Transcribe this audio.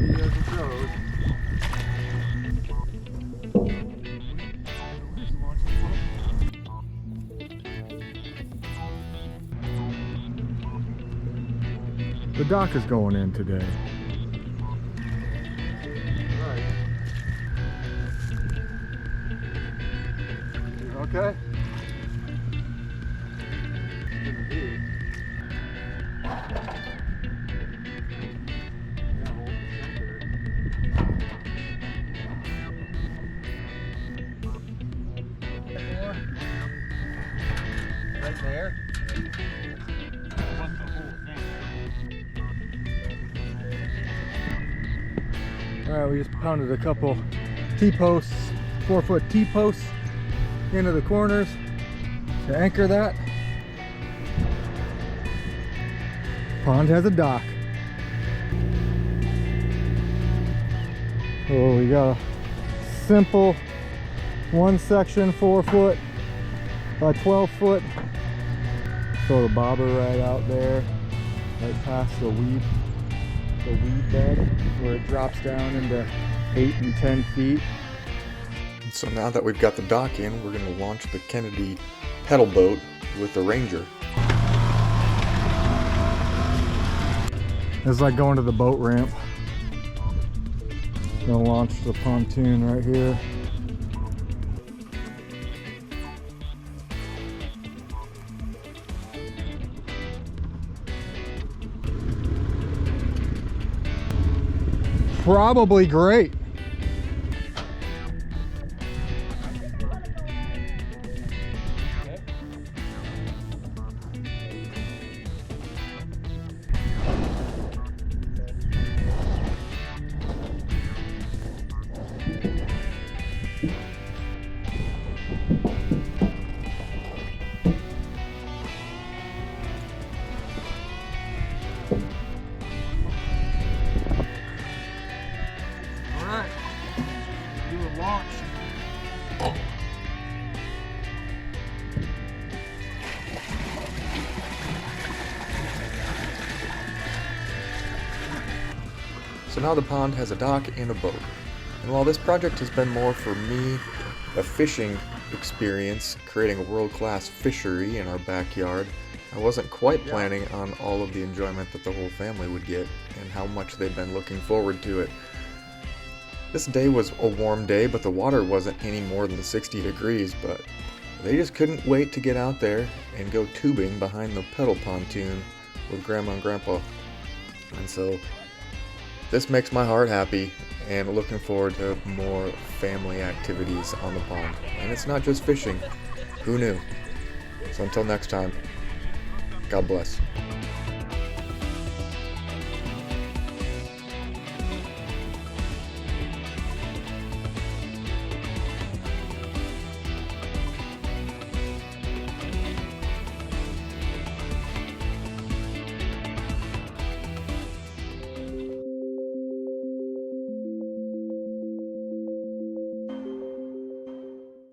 See as it goes. The dock is going in today. Right. Okay. Gonna be. Yeah, hold the center. Right there. Alright, we just pounded a couple T-posts, 4-foot T-posts into the corners to anchor that. Pond has a dock. Oh, we got a simple one section 4-foot by 12-foot. Throw the bobber right out there, right past the weed bed where it drops down into 8 and 10 feet. So now that we've got the dock in, we're going to launch the Kennedy pedal boat with the Ranger. It's like going to the boat ramp. Gonna launch the pontoon right here. Probably great. Alright. Do a launch. So now the pond has a dock and a boat. And while this project has been more for me, a fishing experience, creating a world-class fishery in our backyard, I wasn't quite planning on all of the enjoyment that the whole family would get and how much they'd been looking forward to it. This day was a warm day, but the water wasn't any more than 60 degrees, but they just couldn't wait to get out there and go tubing behind the pedal pontoon with Grandma and Grandpa. And so this makes my heart happy, and looking forward to more family activities on the pond. And it's not just fishing. Who knew? So until next time, God bless.